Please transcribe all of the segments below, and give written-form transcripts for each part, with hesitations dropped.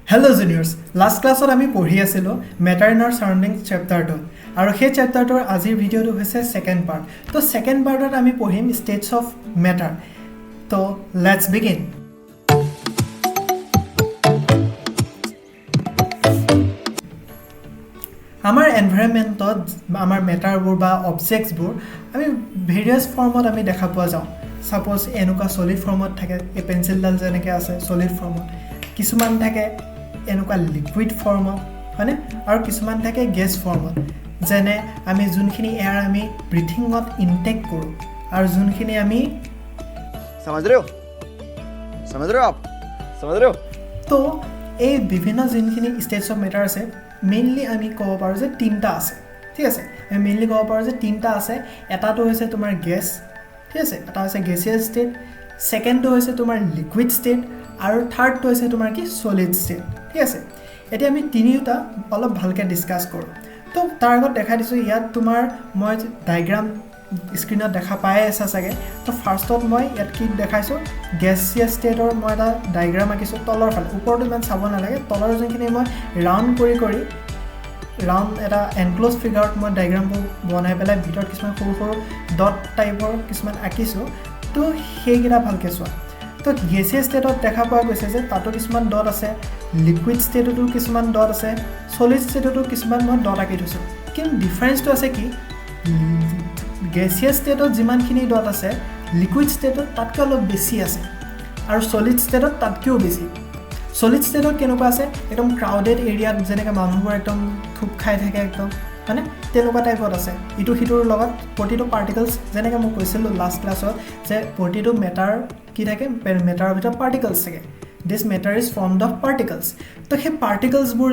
Hello juniors, last class আমি পঢ়ি আছিলো matter in our surroundings chapter 2 আৰু সেই চেপ্টাৰটোৰ আজিৰ ভিডিঅটো হৈছে সেকেন্ড পাৰ্ট তো সেকেন্ড পাৰ্টত আমি পঢ়িম states of matter তো let's begin আমাৰ এনভায়ৰনমেন্টত আমাৰ মেটাৰবোৰ বা অবজেক্টছবোৰ আমি ভেৰিয়াছ ফৰ্মত আমি দেখা পোৱা যাওঁ সাপোজ এনেকুৱা সলিড ফৰ্মত থাকে এই পেন্সিলডাল যেনেকৈ আছে সলিড ফৰ্মত কিছুমান থাকে এনেকুৱা লিকুইড ফৰ্মত হয়নে আৰু কিছুমান থাকে গেছ ফৰ্মত যেনে আমি যোনখিনি এয়াৰ আমি ব্ৰিথিঙত ইনটেক কৰোঁ আৰু যোনখিনি আমি समझ रहे हो आप समझ रहे हो তো এই বিভিন্ন যোনখিনি ষ্টেটছ অফ মেটাৰ আছে মেইনলি আমি ক'ব পাৰোঁ যে তিনিটা আছে ঠিক আছে আমি মেইনলি ক'ব পাৰোঁ যে তিনিটা আছে এটাটো হৈছে তোমাৰ গেছ ঠিক আছে এটা হৈছে গেছিয়াছ ষ্টেট সেকেন্ডটো হৈছে তোমাৰ লিকুইড ষ্টেট আৰু থাৰ্ডটো হৈছে তোমাৰ কি সলিড ষ্টেট ঠিক আছে এতিয়া আমি তিনিটা অলপ ভালকৈ ডিসকাস কৰোঁ তো তাৰ আগত দেখাই দিছোঁ ইয়াত তোমাৰ মই ডায়াগ্ৰাম স্ক্ৰীনত দেখা পাই আছে চাগে তো ফাৰ্ষ্টত মই ইয়াত কি দেখাইছোঁ গেছিয়াছ ষ্টেটৰ মই এটা ডায়াগ্ৰাম আঁকিছোঁ তলৰ ফালে ওপৰটো ইমান চাব নালাগে তলৰ যোনখিনি মই ৰাউণ্ড কৰি ৰাউণ্ড এটা এনক্লোজ ফিগাৰত মই ডায়াগ্ৰামবোৰ বনাই পেলাই ভিতৰত কিছুমান সৰু সৰু ডট টাইপৰ কিছুমান আঁকিছোঁ তো সেইকেইটা ভালকৈ চোৱা তো গেছিয়াছ ষ্টেটত দেখা পোৱা গৈছে যে তাতো কিছুমান ডট আছে লিকুইড ষ্টেটতো কিছুমান ডট আছে সলিড ষ্টেটতো কিছুমান মই ডট আঁকি থৈছোঁ কিন্তু ডিফাৰেঞ্চটো আছে কি গেছিয়াছ ষ্টেটত যিমানখিনি ডট আছে লিকুইড ষ্টেটত তাতকৈ অলপ বেছি আছে আৰু সলিড ষ্টেটত তাতকৈও বেছি সলিড ষ্টেটত কেনেকুৱা আছে একদম ক্ৰাউডেড এৰিয়াত যেনেকৈ মানুহবোৰ একদম থুপ খাই থাকে একদম মানে তেনেকুৱা টাইপত আছে ইটো সিটোৰ লগত প্ৰতিটো পাৰ্টিকলছ যেনেকৈ মই কৈছিলোঁ লাষ্ট ক্লাছত যে প্ৰতিটো মেটাৰ কি থাকে মেটাৰৰ ভিতৰত পাৰ্টিকলছ থাকে this matter is formed of particles তো সেই পাৰ্টিকলছবোৰ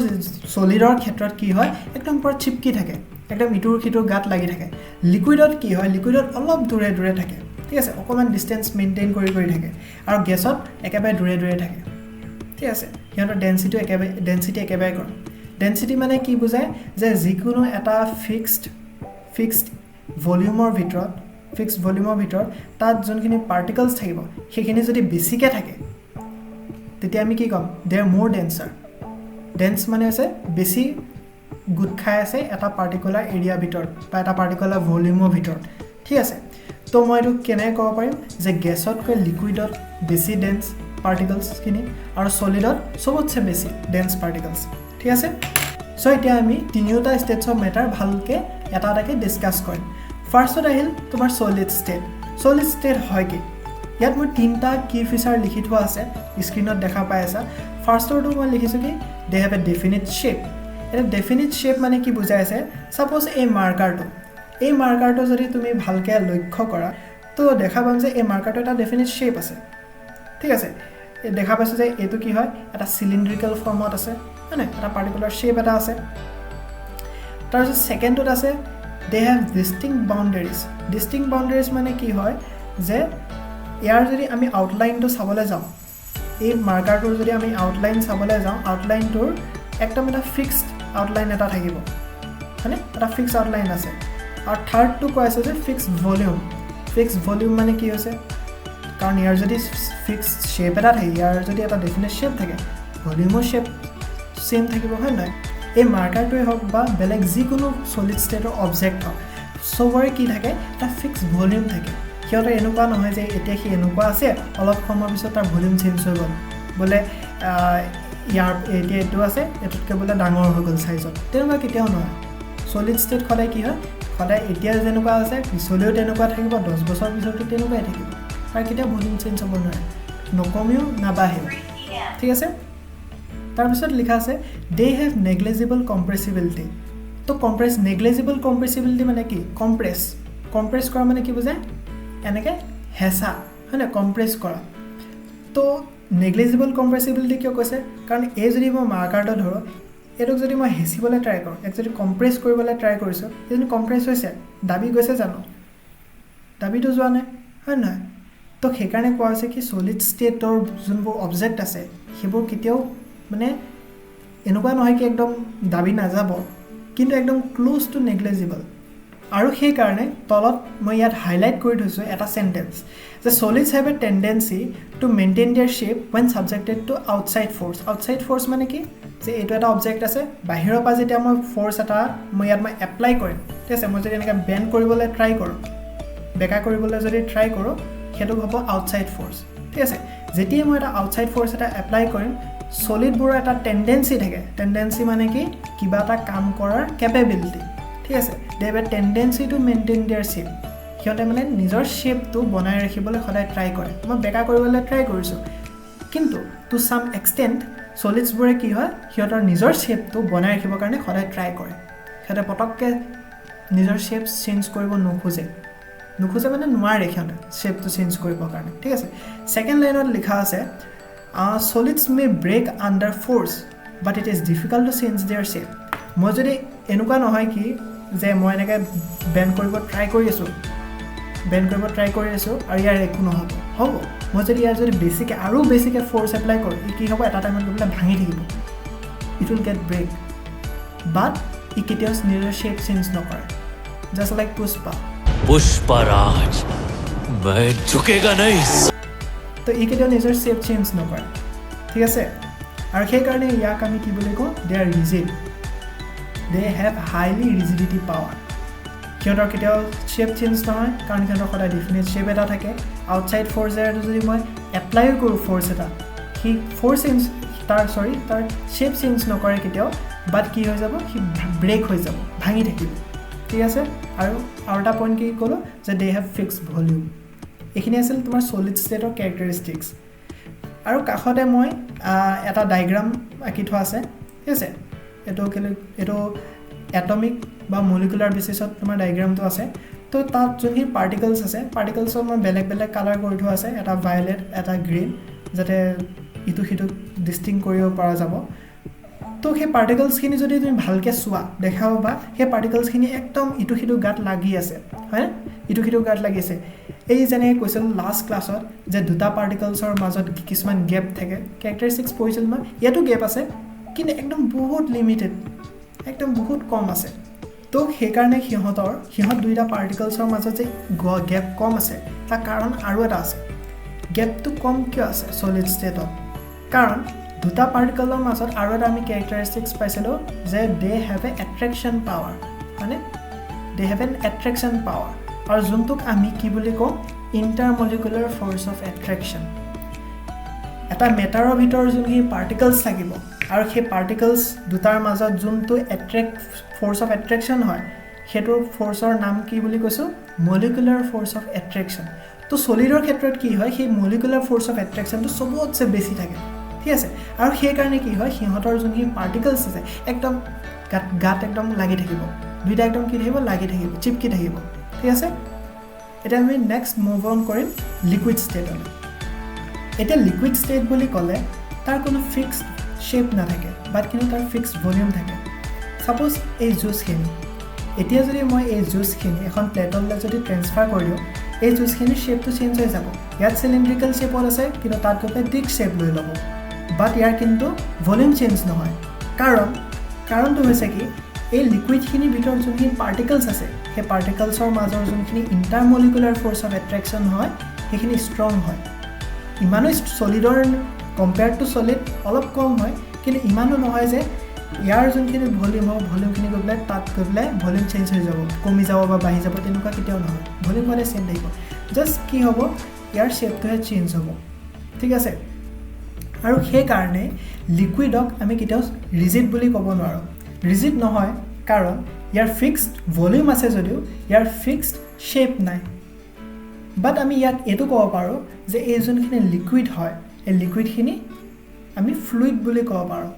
সলিডৰ ক্ষেত্ৰত কি হয় একদম পুৰা চিপকি থাকে একদম ইটোৰ সিটোৰ গাত লাগি থাকে লিকুইডত কি হয় লিকুইডত অলপ দূৰে দূৰে থাকে ঠিক আছে অকণমান ডিষ্টেঞ্চ মেইনটেইন কৰি থাকে আৰু গেছত একেবাৰে দূৰে থাকে ঠিক আছে সিহঁতৰ ডেন্সিটি একেবাৰে কম ডেন্সিটি মানে কি বুজায় যে যিকোনো এটা ফিক্সড ভলিউমৰ ভিতৰত তাত যোনখিনি পাৰ্টিকলছ থাকিব সেইখিনি যদি বেছিকৈ থাকে তেতিয়া আমি কি ক'ম দে আৰ মোৰ ডেন্সাৰ ডেন্স মানে হৈছে বেছি গোট খাই আছে এটা পাৰ্টিকুলাৰ এৰিয়া ভিতৰত বা এটা পাৰ্টিকুলাৰ ভলিউমৰ ভিতৰত ঠিক আছে তো মই এইটো কেনেকৈ ক'ব পাৰিম যে গেছতকৈ লিকুইডত বেছি ডেন্স পাৰ্টিকলছখিনি আৰু সলিডত চবতছে বেছি ডেন্স পাৰ্টিকলছ ঠিক আছে সো এতিয়া আমি তিনিওটা ষ্টেটছ অফ মেটাৰ ভালকৈ এটা এটাকৈ ডিছকাছ কৰিম ফাৰ্ষ্টত আহিল তোমাৰ সলিড ষ্টেট হয় কি ইয়াত মই তিনিটা কি ফিচাৰ লিখি থোৱা আছে স্ক্ৰীনত দেখা পাই আছা ফাৰ্ষ্টৰটো মই লিখিছোঁ কি দে হেভ এ ডেফিনিট শ্বেপ এটা ডেফিনিট শ্বেপ মানে কি বুজাই আছে সাপোজ এই মাৰ্কাৰটো যদি তুমি ভালকৈ লক্ষ্য কৰা তো দেখা পাম যে এই মাৰ্কাৰটো এটা ডেফিনিট শ্বেপ আছে ঠিক আছে দেখা পাইছোঁ যে এইটো কি হয় এটা চিলিণ্ড্ৰিকেল ফৰ্মত আছে হয়নে এটা পাৰ্টিকুলাৰ শ্বেপ এটা আছে তাৰপিছত ছেকেণ্ডটোত আছে দে হেভ ডিষ্টিংক্ট বাউণ্ডেৰিজ মানে কি হয় যে ইয়াৰ যদি আমি আউটলাইনটো চাবলৈ যাওঁ এই মাৰ্কাৰটোৰ যদি আমি আউটলাইন চাবলৈ যাওঁ আউটলাইনটোৰ একদম এটা ফিক্সড আউটলাইন এটা থাকিব হয়নে এটা ফিক্সড আউটলাইন আছে আৰু থাৰ্ডটো কৈ আছে যে ফিক্সড ভলিউম মানে কি হৈছে কাৰণ ইয়াৰ যদি ফিক্সড শ্বেপ এটা থাকে ইয়াৰ যদি এটা ডেফিনেট শ্বেপ থাকে ভলিউমৰ শ্বেপ চেম থাকিব হয় নহয় এই মাৰ্কাৰটোৱে হওক বা বেলেগ যিকোনো সলিড ষ্টেটৰ অবজেক্ট হওক চবৰে কি থাকে এটা ফিক্সড ভলিউম থাকে সিহঁতৰ এনেকুৱা নহয় যে এতিয়া সি এনেকুৱা আছে অলপ সময়ৰ পিছত তাৰ ভলিউম চেঞ্জ হৈ গ'ল বোলে ইয়াৰ এতিয়া এইটো আছে এইটোতকৈ বোলে ডাঙৰ হৈ গ'ল চাইজত তেনেকুৱা কেতিয়াও নহয় সলিড ষ্টেট সদায় কি হয় সদায় এতিয়া যেনেকুৱা আছে পিছলৈও তেনেকুৱা থাকিব 10 বছৰ পিছতো তেনেকুৱাই থাকিব আৰু কেতিয়াও ভলিউম চেঞ্জ হ'ব নোৱাৰে নকমেও নাবাঢ়েও ঠিক আছে তাৰপিছত লিখা আছে দে হেভ নেগলিজিবল কম্প্ৰেছিবিলিটি তো নেগলিজিবল কম্প্ৰেছিবিলিটি মানে কি কম্প্ৰেছ কৰা মানে কি বুজায় এনেকৈ হেঁচা হয়নে কম্প্ৰেছ কৰা তো নেগলিজিবল কম্প্ৰেছিবিলিটি কিয় কৈছে কাৰণ এই যদি মই মাৰ্কাৰটো ধৰোঁ এইটোক যদি মই হেঁচিবলৈ ট্ৰাই কৰোঁ এক যদি কম্প্ৰেছ কৰিবলৈ ট্ৰাই কৰিছোঁ এই যদি কম্প্ৰেছ হৈছে দাবি গৈছে জানো দাবিটো যোৱা নাই হয় নহয় তো সেইকাৰণে কোৱা হৈছে কি সলিড ষ্টেটৰ যোনবোৰ অবজেক্ট আছে সেইবোৰ কেতিয়াও মানে এনেকুৱা নহয় কি একদম দাবি নাযাব কিন্তু একদম ক্লোজ টু নেগলিজিবল আৰু সেই কাৰণে তলত মই ইয়াত হাইলাইট কৰি থৈছোঁ এটা সেন্টেন্স যে solids have a tendency to maintain their shape when subjected to outside force মানে কি যে এইটো এটা অবজেক্ট আছে বাহিৰৰ পৰা যেতিয়া মই ফোৰ্স এটা মই ইয়াত মই এপ্লাই কৰিম ঠিক আছে মই যদি এনেকৈ বেন্ড কৰিবলৈ ট্ৰাই কৰোঁ বেকা কৰিবলৈ যদি ট্ৰাই কৰোঁ সেইটো হ'ব আউটসাইড ফোৰ্স ঠিক আছে যেতিয়া মই এটা আউটসাইড ফোৰ্স এটা এপ্লাই কৰিম সলিডবোৰৰ এটা টেন্ডেন্সি থাকে টেন্ডেন্সি মানে কি কিবা এটা কাম কৰাৰ কেপেবিলিটি ঠিক আছে they have a tendency to maintain their shape সিহঁতে মানে নিজৰ শেপটো বনাই ৰাখিবলৈ সদায় ট্ৰাই কৰে মই বেকা কৰিবলৈ ট্ৰাই কৰিছোঁ কিন্তু টু সাম এক্সটেন্ট সলিডছবোৰে কি হয় সিহঁতৰ নিজৰ শেপটো বনাই ৰাখিবৰ কাৰণে সদায় ট্ৰাই কৰে সিহঁতে পটককৈ নিজৰ শেপ চেঞ্জ কৰিব নোখোজে মানে নোৱাৰে সিহঁতে শেপটো চেঞ্জ কৰিবৰ কাৰণে ঠিক আছে সেকেন্ড লাইনত লিখা আছে solids may break under force but it is difficult to change their shape মই যদি এনেকুৱা নহয় কি যে মই এনেকৈ বেন্ড কৰিব ট্ৰাই কৰি আছোঁ আৰু ইয়াৰ একো নহ'ব মই যদি ইয়াৰ যদি বেছিকৈ ফোৰ্স এপ্লাই কৰোঁ ই কি হ'ব এটা টাইমত গৈ পেলাই ভাঙি থাকিব ইট উইল গেট ব্ৰেক বাট ই কেতিয়াও নিজৰ শেপ চেঞ্জ নকৰে জাষ্ট লাইক পুষ্পাৰাজ মই ঝুকেগা नहीं তো ই কেতিয়াও নিজৰ শেপ চেঞ্জ নকৰে ঠিক আছে আৰু সেইকাৰণে ইয়াক আমি কি বুলি কওঁ they are rigid they have highly rigidity power সিহঁতৰ কেতিয়াও শেপ চেঞ্জ নহয় কাৰণ সিহঁতৰ সদায় ডিফিনিট শেপ এটা থাকে আউটসাইড ফোৰ্সেৰে যদি মই এপ্লাই কৰোঁ ফোৰ্স এটা সি তাৰ শেপ চেঞ্জ নকৰে কেতিয়াও বাট কি হৈ যাব সি ব্ৰেক হৈ যাব ভাঙি থাকিব ঠিক আছে আৰু এটা পইণ্ট কি ক'লোঁ যে দে হেভ ফিক্সড ভলিউম এইখিনি আছিল তোমাৰ সলিড ষ্টেটৰ কেৰেক্টাৰিষ্টিক্স আৰু কাষতে মই এটা ডায়াগ্ৰাম আঁকি থোৱা আছে ঠিক আছে এইটো এটমিক বা মলিকুলাৰ বেচিছত তোমাৰ ডায়াগ্ৰামটো আছে তো তাত যোনখিনি পাৰ্টিকলছ আছে পাৰ্টিকলছৰ মই বেলেগ কালাৰ কৰি থোৱা আছে এটা ভায়লেট এটা গ্ৰীণ যাতে ইটো সিটো ডিষ্টিং কৰিব পৰা যাব তো সেই পাৰ্টিকলছখিনি যদি তুমি ভালকৈ চোৱা দেখা পাবা সেই পাৰ্টিকলছখিনি একদম ইটো সিটো গাত লাগি আছে হয় ইটো সিটো গাত লাগি আছে এই যেনেকৈ কৈছিলোঁ লাষ্ট ক্লাছত যে দুটা পাৰ্টিকলছৰ মাজত কিছুমান গেপ থাকে কেৰেক্টাৰিষ্টিক্স পঢ়িছিলোঁ মই ইয়াতো গেপ আছে কিন্তু একদম বহুত লিমিটেড একদম বহুত কম আছে তো সেইকাৰণে সিহঁত দুইটা পাৰ্টিকলছৰ মাজত যে গেপ কম আছে তাৰ কাৰণ আৰু এটা আছে গেপটো কম কিয় আছে সলিড ষ্টেটত কাৰণ দুটা পাৰ্টিকলৰ মাজত আৰু এটা আমি কেৰেক্টাৰিষ্টিক্স পাইছিলোঁ যে they have a attraction power মানে they have an attraction power আৰু যোনটোক আমি কি বুলি কওঁ ইণ্টাৰমলিকুলাৰ ফ'ৰ্চ অফ এট্ৰেকশ্যন এটা মেটাৰৰ ভিতৰত যোনখিনি পাৰ্টিকলছ থাকিব আৰু সেই পাৰ্টিকলছ দুটাৰ মাজত যোনটো ফ'ৰ্চ অফ এট্ৰেকশ্যন হয় সেইটোৰ ফ'ৰ্চৰ নাম কি বুলি কৈছোঁ মলিকুলাৰ ফ'ৰ্চ অফ এট্ৰেকশ্যন তো সলিডৰ ক্ষেত্ৰত কি হয় সেই মলিকুলাৰ ফ'ৰ্চ অফ এট্ৰেকশ্যনটো চবতছে বেছি থাকে ঠিক আছে আৰু সেইকাৰণে কি হয় সিহঁতৰ যোনখিনি পাৰ্টিকলছ আছে একদম গাত একদম লাগি থাকিব দুইটা একদম কি থাকিব লাগি থাকিব চিপকি থাকিব ঠিক আছে এতিয়া আমি নেক্সট মুভ অন কৰিম লিকুইড ষ্টেটলৈ এতিয়া লিকুইড ষ্টেট বুলি ক'লে তাৰ কোনো ফিক্সড শেপ নাথাকে বাট কিন্তু তাৰ ফিক্সড ভলিউম থাকে সাপোজ এই জুচখিনি এতিয়া যদি মই এই জুচখিনি এখন প্লেটলৈ যদি ট্ৰেন্সফাৰ কৰি দিওঁ এই জুচখিনিৰ শেপটো চেঞ্জ হৈ যাব ইয়াত চিলিণ্ড্ৰিকেল শেপত আছে কিন্তু তাত গৈ পেলাই ডিস্ক শেপ লৈ ল'ব বাট ইয়াৰ কিন্তু ভলিউম চেঞ্জ নহয় কাৰণটো হৈছে কি এই লিকুইডখিনিৰ ভিতৰত যোনখিনি পাৰ্টিকলছ আছে সেই পাৰ্টিকলছৰ মাজৰ যোনখিনি ইণ্টাৰমলিকুলাৰ ফ'ৰ্চ অফ এট্ৰেকশ্যন হয় সেইখিনি ষ্ট্ৰং হয় ইমানো সলিডৰ কম্পেয়াৰ্ড টু সলিড অলপ কম হয় কিন্তু ইমানো নহয় যে ইয়াৰ যোনখিনি ভলিউম হ'ব ভলিউমখিনি গৈ পেলাই তাত গৈ পেলাই ভলিউম চেঞ্জ হৈ যাব কমি যাব বা বাঢ়ি যাব তেনেকুৱা কেতিয়াও নহয় ভলিউম হ'লে চেম থাকিব জাষ্ট কি হ'ব ইয়াৰ শ্বেপটোহে চেঞ্জ হ'ব ঠিক আছে আৰু সেইকাৰণে লিকুইডক আমি কেতিয়াও ৰিজিড বুলি ক'ব নোৱাৰোঁ ৰিজিড নহয় কাৰণ ইয়াৰ ফিক্সড ভলিউম আছে যদিও ইয়াৰ ফিক্সড শ্বেপ নাই বাট আমি ইয়াক এইটো ক'ব পাৰোঁ যে এই যোনখিনি লিকুইড হয় এই লিকুইডখিনি আমি ফ্লুইড বুলি ক'ব পাৰোঁ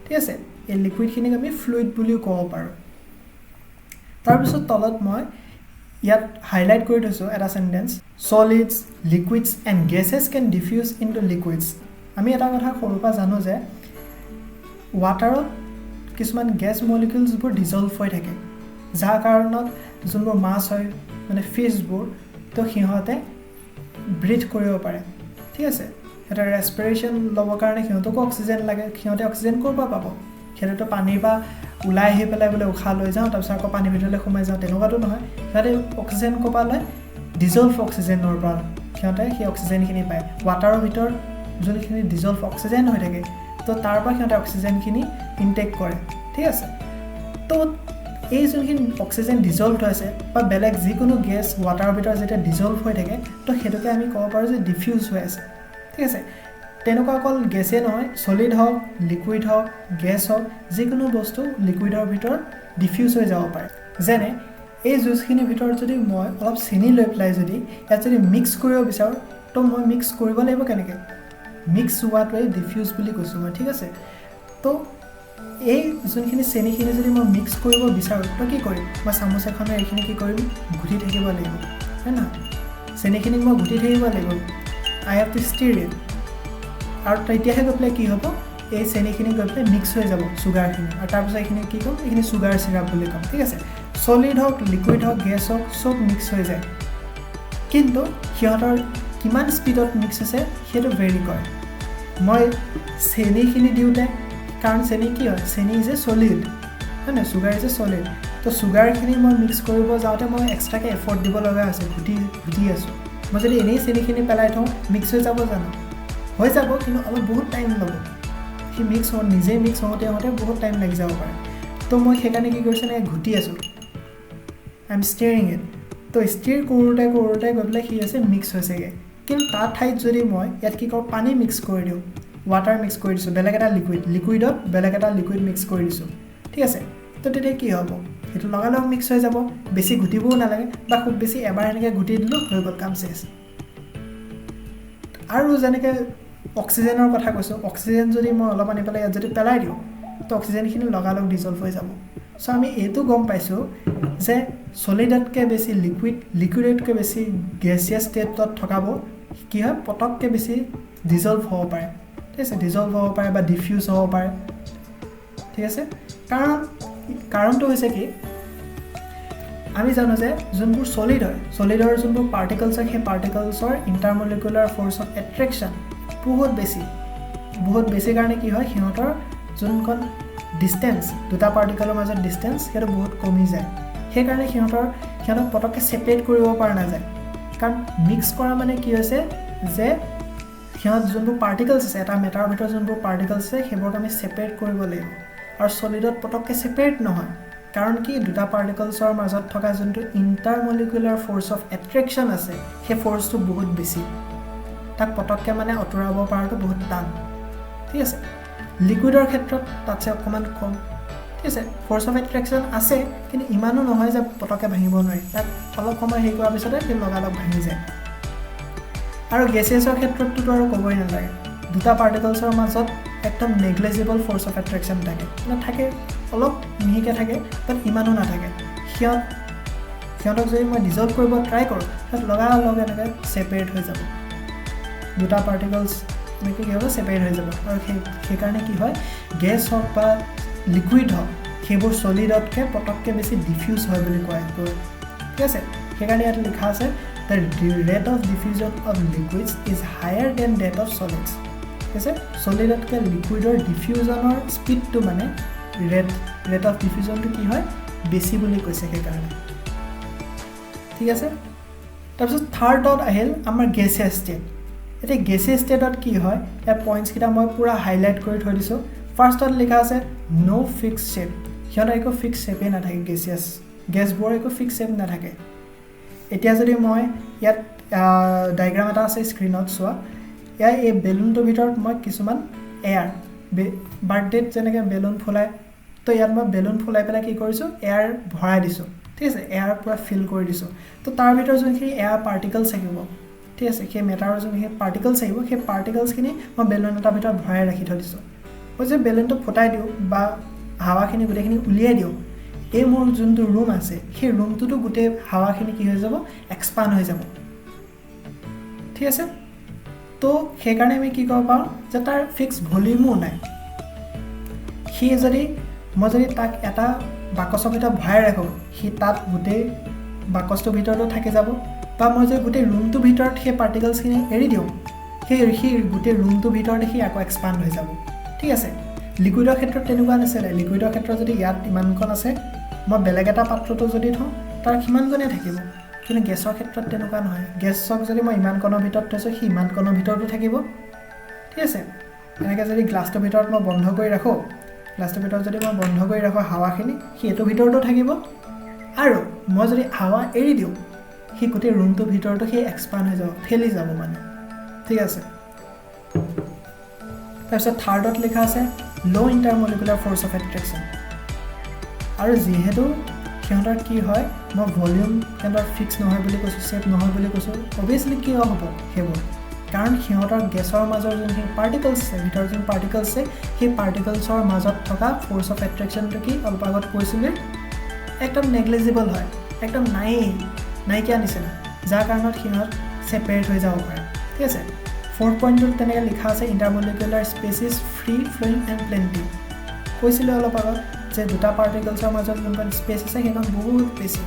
ঠিক আছে এই লিকুইডখিনিক আমি ফ্লুইড বুলিও ক'ব পাৰোঁ তাৰপিছত তলত মই ইয়াত হাইলাইট কৰি থৈছোঁ এটা sentence solids liquids and gases can diffuse into liquids আমি এটা কথা সৰুৰ পৰা জানো যে ৱাটাৰত কিছুমান গেছ মলিকিউলছবোৰ ডিজলভ হৈ থাকে যাৰ কাৰণত যোনবোৰ মাছ হয় মানে ফিছবোৰ তো সিহঁতে ব্ৰিথ কৰিব পাৰে ঠিক আছে এটা ৰেছপিৰেশ্যন ল'বৰ কাৰণে সিহঁতকো অক্সিজেন লাগে সিহঁতে অক্সিজেন ক'ৰ পৰা পাব সিহঁতেতো পানীৰ পৰা ওলাই আহি পেলাই বোলে উশাহ লৈ যাওঁ তাৰপিছত আকৌ পানীৰ ভিতৰলৈ সোমাই যাওঁ তেনেকুৱাটো নহয় সিহঁতে অক্সিজেন ক'ৰপৰা লয় ডিজলভ অক্সিজেনৰ পৰা সিহঁতে সেই অক্সিজেনখিনি পায় ৱাটাৰৰ ভিতৰত যোনখিনি ডিজলভ অক্সিজেন হৈ থাকে তো তাৰ পৰা সিহঁতে অক্সিজেনখিনি ইনটেক কৰে ঠিক আছে তো এই যোনখিনি অক্সিজেন ডিজলভ হৈছে বা বেলেগ যিকোনো গেছ ৱাটাৰৰ ভিতৰত যেতিয়া ডিজলভ হৈ থাকে তো সেইটোকে আমি ক'ব পাৰোঁ যে ডিফিউজ হৈ আছে ঠিক আছে তেনেকুৱা অকল গেছেই নহয় সলিড হওক লিকুইড হওক গেছ হওক যিকোনো বস্তু লিকুইডৰ ভিতৰত ডিফিউজ হৈ যাব পাৰে যেনে এই জুচখিনিৰ ভিতৰত যদি মই অলপ চেনি লৈ পেলাই যদি ইয়াত যদি মিক্স কৰিব বিচাৰোঁ তো মই মিক্স কৰিব লাগিব কেনেকৈ মিক্স হোৱাটোৱে ডিফিউজ বুলি কৈছোঁ মই ঠিক আছে তো এই যোনখিনি চেনিখিনি যদি মই মিক্স কৰিব বিচাৰোঁ তো কি কৰিম মই চামুচ এখনে এইখিনি কি কৰিম ঘুটি থাকিব লাগিব হয় নহয় চেনিখিনিক মই ঘুটি থাকিব লাগিব আই হেভ টু ষ্টিৰ ইট আৰু তেতিয়াহে গৈ পেলাই কি হ'ব এই চেনিখিনি গৈ পেলাই মিক্স হৈ যাব চুগাৰখিনি আৰু তাৰপিছত এইখিনি কি ক'ম এইখিনি চুগাৰ চিৰাপ বুলি ক'ম ঠিক আছে সলিড হওক লিকুইড হওক গেছ হওক চব মিক্স হৈ যায় কিন্তু সিহঁতৰ কিমান স্পীডত মিক্স হৈছে সেইটো ভেৰি কৰে মই চেনিখিনি দিওঁতে কাৰণ চেনি কি হয় চেনি ইজ এ সলিড হয় নহয় চুগাৰ ইজ এ সলিড তো চুগাৰখিনি মই মিক্স কৰিব যাওঁতে মই এক্সট্ৰাকৈ এফৰ্ট দিব লগা আছে ঘুটি আছোঁ মই যদি এনেই চেনিখিনি পেলাই থওঁ মিক্স হৈ যাব জানো হৈ যাব কিন্তু অলপ বহুত টাইম ল'ব সি মিক্স নিজে মিক্স হওঁতে বহুত টাইম লাগি যাব পাৰে তো মই সেইকাৰণে কি কৰিছোঁ এনেকৈ ঘুটি আছোঁ আই এম ষ্টিয়াৰিং ইট তো ষ্টিৰ কৰোঁতে গৈ পেলাই সি আছে মিক্স হৈছেগৈ কিন্তু তাৰ ঠাইত যদি মই ইয়াত কি কৰোঁ পানী মিক্স কৰি দিওঁ ৱাটাৰ মিক্স কৰি দিছোঁ বেলেগ এটা লিকুইডত বেলেগ এটা লিকুইড মিক্স কৰি দিছোঁ ঠিক আছে তো তেতিয়া কি হ'ব সেইটো লগালগ মিক্স হৈ যাব বেছি ঘুটিবও নালাগে বা খুব বেছি এবাৰ এনেকৈ ঘুটি দিলোঁ হৈ গ'ল কাম চেছ আৰু যেনেকৈ অক্সিজেনৰ কথা কৈছোঁ অক্সিজেন যদি মই অলপ আনি পেলাই ইয়াত যদি পেলাই দিওঁ তো অক্সিজেনখিনি লগালগ ডিজলভ হৈ যাব চ' আমি এইটো গম পাইছোঁ যে সলিডতকৈ বেছি লিকুইডতকৈ বেছি গেছিয়াছ ষ্টেটত থকাবোৰ কি হয় পটককৈ বেছি ডিজলভ হ'ব পাৰে ঠিক আছে ডিজলভ হ'ব পাৰে বা ডিফিউজ হ'ব পাৰে ঠিক আছে কাৰণটো হৈছে কি আমি জানো যে যোনবোৰ সলিড হয় সলিডৰ যোনবোৰ পাৰ্টিকলছ হয় সেই পাৰ্টিকলছৰ ইণ্টাৰমলিকুলাৰ ফ'ৰ্চ অফ এট্ৰেকশ্যন বহুত বেছি কাৰণে কি হয় সিহঁতৰ যোনখন ডিষ্টেঞ্চ দুটা পাৰ্টিকলৰ মাজত ডিষ্টেঞ্চ সেইটো বহুত কমি যায় সেইকাৰণে সিহঁতক পটককৈ ছেপাৰেট কৰিব পৰা নাযায় কাৰণ মিক্স কৰা মানে কি হৈছে যে সিহঁত যোনবোৰ পাৰ্টিকলছ আছে এটা মেটাৰৰ ভিতৰত যোনবোৰ পাৰ্টিকলছ আছে সেইবোৰক আমি ছেপাৰেট কৰিব লাগিব আৰু সলিডত পটককৈ ছেপাৰেট নহয় কাৰণ কি দুটা পাৰ্টিকলছৰ মাজত থকা যোনটো ইণ্টাৰমলিকুলাৰ ফ'ৰ্চ অফ এট্ৰেকশ্যন আছে সেই ফ'ৰ্চটো বহুত বেছি তাক পটককৈ মানে আঁতৰাব পৰাটো বহুত টান ঠিক আছে লিকুইডৰ ক্ষেত্ৰত তাতছে অকণমান কম ঠিক আছে ফ'ৰ্চ অফ এট্ৰেকশ্যন আছে কিন্তু ইমানো নহয় যে পটককৈ ভাঙিব নোৱাৰি তাক অলপ সময় হেৰি কৰাৰ পিছতে সেই লগালগ ভাঙি যায় আৰু গেছেছৰ ক্ষেত্ৰততো আৰু ক'বই নালাগে দুটা পাৰ্টিকলছৰ মাজত একদম নেগলেজিবল ফ'ৰ্চ অফ এট্ৰেকশ্যন থাকে অলপ মিহিকৈ থাকে বাট ইমানো নাথাকে সিহঁতক যদি মই ডিজলভ কৰিব ট্ৰাই কৰোঁ তাত লগালগ এনেকৈ ছেপাৰেট হৈ যাব দুটা পাৰ্টিকলছ এনেকৈ কি হ'ব ছেপাৰেট হৈ যাব আৰু সেইকাৰণে কি হয় গেছ হওক বা লিকুইড হওক সেইবোৰ সলিডতকৈ পটককৈ বেছি ডিফিউজ হয় বুলি কোৱা ঠিক আছে সেইকাৰণে ইয়াত লিখা আছে the rate of diffusion of liquids is higher than that of solids ঠিক আছে সলিডতকৈ লিকুইডৰ ডিফিউজনৰ স্পীডটো মানে ৰেট অফ ডিফিউজনটো কি হয় বেছি বুলি কৈছে সেইকাৰণে ঠিক আছে তাৰপিছত থাৰ্ডত আহিল আমাৰ গেছিয়াছ ষ্টেট এতিয়া গেছিয়াছ ষ্টেটত কি হয় ইয়াৰ পইণ্টছকেইটা মই পূৰা হাইলাইট কৰি থৈ দিছোঁ ফাৰ্ষ্টত লিখা আছে ন' ফিক্স শ্বেপ সিহঁতৰ একো ফিক্স শ্বেপেই নাথাকে গেছবোৰৰ একো ফিক্স শ্বেপ নাথাকে এতিয়া যদি মই ইয়াত ডায়েগ্ৰাম এটা আছে স্ক্ৰীণত চোৱা ইয়াৰ এই বেলুনটোৰ ভিতৰত মই কিছুমান এয়াৰ বাৰ্থডেত যেনেকৈ বেলুন ফুলায় তো ইয়াত মই বেলুন ফুলাই পেলাই কি কৰিছোঁ এয়াৰ ভৰাই দিছোঁ ঠিক আছে এয়াৰ পূৰা ফিল কৰি দিছোঁ তো তাৰ ভিতৰত যোনখিনি এয়াৰ পাৰ্টিকলছ থাকিব ঠিক আছে সেই মেটাৰৰ যোনখিনি পাৰ্টিকলছ থাকিব সেই পাৰ্টিকলছখিনি মই বেলুন এটাৰ ভিতৰত ভৰাই ৰাখি থৈ দিছোঁ মই যে বেলুনটো ফুটাই দিওঁ বা হাৱাখিনি গোটেইখিনি উলিয়াই দিওঁ এই মোৰ যোনটো ৰুম আছে সেই ৰুমটোতো গোটেই হাৱাখিনি কি হৈ যাব এক্সপাণ্ড হৈ যাব ঠিক আছে তো সেইকাৰণে আমি কি ক'ব পাৰোঁ যে তাৰ ফিক্স ভলিউমো নাই মই যদি তাক এটা বাকচৰ ভিতৰত ভৰাই ৰাখোঁ সি তাত গোটেই বাকচটোৰ ভিতৰতো থাকি যাব বা মই যদি গোটেই ৰুমটোৰ ভিতৰত সেই পাৰ্টিকলছখিনি এৰি দিওঁ সেই গোটেই ৰুমটোৰ ভিতৰতে সি আকৌ এক্সপাণ্ড হৈ যাব ঠিক আছে লিকুইডৰ ক্ষেত্ৰত তেনেকুৱা নাছিলে লিকুইডৰ ক্ষেত্ৰত যদি ইয়াত ইমানকণ আছে মই বেলেগ এটা পাত্ৰটো যদি থওঁ তাৰ কিমানকণে থাকিব কিন্তু গেছৰ ক্ষেত্ৰত তেনেকুৱা নহয় গেছক যদি মই ইমানকণৰ ভিতৰত থৈছোঁ সি ইমানকণৰ ভিতৰতো থাকিব ঠিক আছে এনেকৈ যদি গ্লাছটোৰ ভিতৰত মই বন্ধ কৰি ৰাখোঁ গ্লাছটোৰ ভিতৰত যদি মই বন্ধ কৰি ৰাখোঁ হাৱাখিনি সি এইটোৰ ভিতৰতো থাকিব আৰু মই যদি হাৱা এৰি দিওঁ সি গোটেই ৰুমটোৰ ভিতৰতো সি এক্সপাণ্ড হৈ যাব ফেলি যাব মানে ঠিক আছে তাৰপিছত থাৰ্ডত লিখা আছে ল' ইণ্টাৰমলিকুলাৰ ফ'ৰ্চ অফ এট্ৰেকশ্যন আৰু যিহেতু সিহঁতৰ কি হয় মই ভলিউম সিহঁতৰ ফিক্স নহয় বুলি কৈছোঁ ছেফ নহয় বুলি কৈছোঁ অভিয়াছলি কিয় হ'ব সেইবোৰ কাৰণ সিহঁতৰ গেছৰ মাজৰ যোনখিনি পাৰ্টিকলছ আছে ভিতৰৰ যোন পাৰ্টিকলছ আছে সেই পাৰ্টিকলছৰ মাজত থকা ফ'ৰ্চ অফ এট্ৰেকশ্যনটো কি অলপ আগত কৈছিলোঁ একদম নেগলিজিবল হয় একদম নাইকিয়া নিচিনা যাৰ কাৰণত সিহঁত ছেপাৰেট হৈ যাব পাৰে ঠিক আছে ফ'ৰ্থ পইণ্টটোত তেনেকৈ লিখা আছে intermolecular species free flowing and plenty কৈছিলোঁ অলপ আগত যে দুটা পাৰ্টিকলছৰ মাজত যোনখন স্পেচ আছে সেইখন বহুত বেছি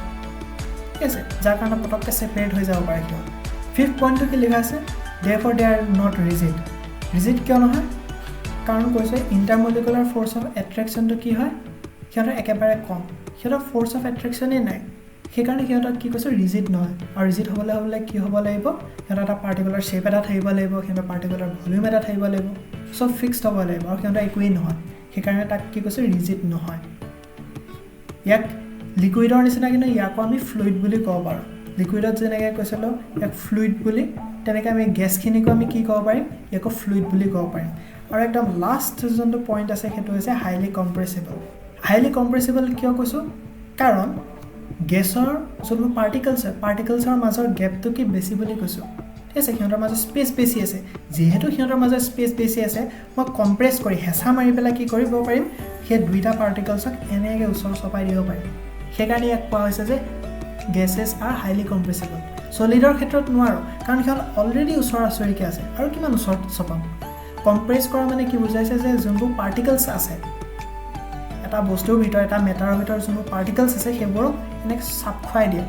ঠিক আছে যাৰ কাৰণে পটককৈ ছেপাৰেট হৈ যাব পাৰে সিহঁত ফিফ্থ পইণ্টটো কি লিখা আছে therefore they are not rigid কিয় নহয় কাৰণ কৈছে ইণ্টাৰমলিকুলাৰ ফ'ৰ্চ অফ এট্ৰেকশ্যনটো কি হয় সিহঁতৰ একেবাৰে কম সিহঁতৰ ফ'ৰ্চ অফ এট্ৰেকশ্যনেই নাই সেইকাৰণে সিহঁতক কি কৈছোঁ ৰিজিড নহয় আৰু ৰিজিড হ'বলৈ কি হ'ব লাগিব সিহঁতৰ এটা পাৰ্টিকুলাৰ শ্বেপ এটা থাকিব লাগিব সিহঁতৰ পাৰ্টিকুলাৰ ভলিউম এটা থাকিব লাগিব চব ফিক্সড হ'ব লাগিব আৰু সিহঁতৰ একোৱেই নহয় সেইকাৰণে তাক কি কৈছোঁ ৰিজিড নহয় ইয়াক লিকুইডৰ নিচিনা কিন্তু ইয়াকো আমি ফ্লুইড বুলি ক'ব পাৰোঁ লিকুইডত যেনেকৈ কৈছিলোঁ ইয়াক ফ্লুইড বুলি তেনেকৈ আমি গেছখিনিকো আমি কি ক'ব পাৰিম ইয়াকো ফ্লুইড বুলি ক'ব পাৰিম আৰু একদম লাষ্ট যোনটো পইণ্ট আছে সেইটো হৈছে হাইলি কম্প্ৰেছিবল কিয় কৈছোঁ কাৰণ গেছৰ যোনবোৰ পাৰ্টিকলছৰ মাজৰ গেপটো কি বেছি বুলি কৈছোঁ ঠিক আছে সিহঁতৰ মাজত স্পেচ বেছি আছে যিহেতু সিহঁতৰ মাজত স্পেচ বেছি আছে মই কম্প্ৰেছ কৰি হেঁচা মাৰি পেলাই কি কৰিব পাৰিম সেই দুইটা পাৰ্টিকলছক এনেকৈ ওচৰ চপাই দিব পাৰিম সেইকাৰণে ইয়াক কোৱা হৈছে যে গেছেছ আৰ হাইলি কম্প্ৰেছিবল চলিডৰ ক্ষেত্ৰত নোৱাৰোঁ কাৰণ সিহঁত অলৰেডি ওচৰ আচৰিকৈ আছে আৰু কিমান ওচৰত চপাম কম্প্ৰেছ কৰা মানে কি বুজাইছে যে যোনবোৰ পাৰ্টিকলছ আছে এটা বস্তুৰ ভিতৰত এটা মেটাৰৰ ভিতৰত যোনবোৰ পাৰ্টিকলছ আছে সেইবোৰক এনেকৈ চাপ খুৱাই দিয়ে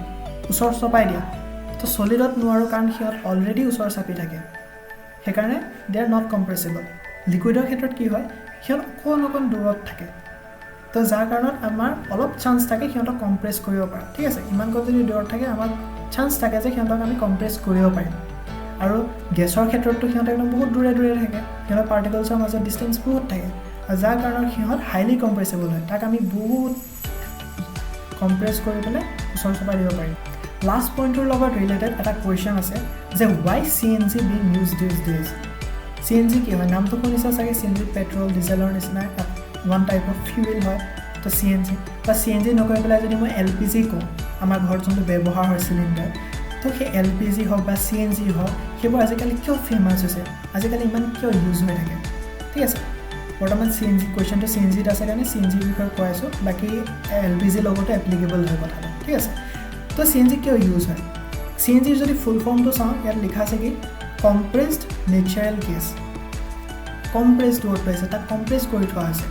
ওচৰ চপাই দিয়ে তো চলিডত নোৱাৰোঁ কাৰণ সিহঁত অলৰেডি ওচৰ চাপি থাকে সেইকাৰণে দে আৰ নট কম্প্ৰেছিবল লিকুইডৰ ক্ষেত্ৰত কি হয় সিহঁত অকণ দূৰত থাকে তো যাৰ কাৰণত আমাৰ অলপ চান্স থাকে সিহঁতক কম্প্ৰেছ কৰিব পাৰে ঠিক আছে ইমানকৈ যদি দূৰত থাকে আমাৰ চান্স থাকে যে সিহঁতক আমি কম্প্ৰেছ কৰিব পাৰিম আৰু গেছৰ ক্ষেত্ৰততো সিহঁত একদম বহুত দূৰে থাকে সিহঁতৰ পাৰ্টিকলছৰ মাজত ডিষ্টেঞ্চ বহুত থাকে আৰু যাৰ কাৰণত সিহঁত হাইলি কম্প্ৰেছিবল হয় তাক আমি বহুত কম্প্ৰেছ কৰি পেলাই ওচৰ চপাই দিব পাৰিম লাষ্ট পইণ্টটোৰ লগত ৰিলেটেড এটা কুৱেশ্যন আছে যে ৱাই CNG বিং ইউজ দিছ ডেজ CNG কি হয় নামটো শুনিছা চাগে CNG পেট্ৰল ডিজেলৰ নিচিনা ওৱান টাইপ অফ ফিউৱেল হয় তো CNG বা CNG নকৈ পেলাই যদি মই LPG কওঁ আমাৰ ঘৰত যোনটো ব্যৱহাৰ হয় চিলিণ্ডাৰ তো সেই LPG হওক বা CNG হওক সেইবোৰ আজিকালি কিয় ফেমাছ হৈছে আজিকালি ইমান কিয় ইউজ হৈ থাকে ঠিক আছে বৰ্তমান CNG কুৱেশ্যনটো CNGত আছে কাৰণে CNG বিষয়ে কৈ আছোঁ বাকী LPG লগতো এপ্লিকেবল হয় কথাটো ঠিক আছে তো CNG কিয় ইউজ হয় CNGৰ যদি ফুল ফৰ্মটো চাওঁ ইয়াত লিখা আছে কি কম্প্ৰেছড নেচাৰেল গেছ কম্প্ৰেছড ৱৰ্ডটো আছে তাক কম্প্ৰেছ কৰি থোৱা হৈছে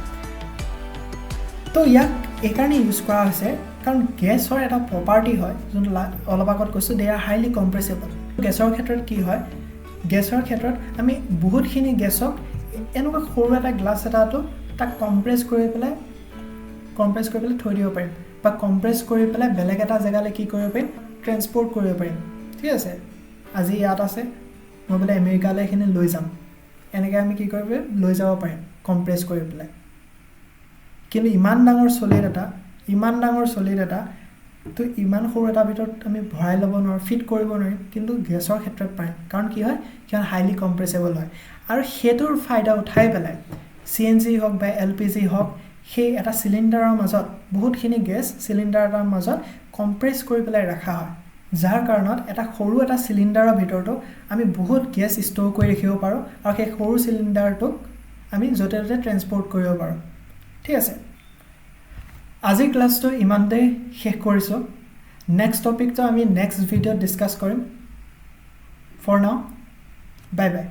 তো ইয়াক এইকাৰণে ইউজ কৰা হৈছে কাৰণ গেছৰ এটা প্ৰপাৰ্টি হয় যোনটো অলপ আগত কৈছোঁ দে আৰ হাইলি কম্প্ৰেছিবল গেছৰ ক্ষেত্ৰত কি হয় গেছৰ ক্ষেত্ৰত আমি বহুতখিনি গেছক এনেকুৱা সৰু এটা গ্লাছ এটাটো তাক কম্প্ৰেছ কৰি পেলাই থৈ দিব পাৰিম বা কম্প্ৰেছ কৰি পেলাই বেলেগ এটা জেগালৈ কি কৰিব পাৰিম ট্ৰেন্সপৰ্ট কৰিব পাৰিম ঠিক আছে আজি ইয়াত আছে মই বোলে আমেৰিকালৈ এইখিনি লৈ যাম এনেকৈ আমি কি কৰিব লৈ যাব পাৰিম কম্প্ৰেছ কৰি পেলাই কিন্তু ইমান ডাঙৰ চলিড এটা তো ইমান সৰু এটা ভিতৰত আমি ভৰাই ল'ব নোৱাৰোঁ ফিট কৰিব নোৱাৰিম কিন্তু গেছৰ ক্ষেত্ৰত পাৰিম কাৰণ কি হয় সিহঁত হাইলি কম্প্ৰেছেবল হয় আৰু সেইটোৰ ফাইদা উঠাই পেলাই CNG হওক বা LPG হওক সেই এটা চিলিণ্ডাৰৰ মাজত বহুতখিনি গেছ চিলিণ্ডাৰ এটাৰ মাজত কম্প্ৰেছ কৰি পেলাই ৰখা হয় যাৰ কাৰণত এটা সৰু এটা চিলিণ্ডাৰৰ ভিতৰতো আমি বহুত গেছ ষ্ট'ৰ কৰি ৰাখিব পাৰোঁ আৰু সেই সৰু চিলিণ্ডাৰটোক আমি য'তে ত'তে ট্ৰেন্সপৰ্ট কৰিব পাৰোঁ ঠিক আছে আজিৰ ক্লাছটো ইমানতে শেষ কৰিছোঁ নেক্সট টপিকটো আমি নেক্সট ভিডিঅ'ত ডিছকাছ কৰিম ফৰ নাও বাই বাই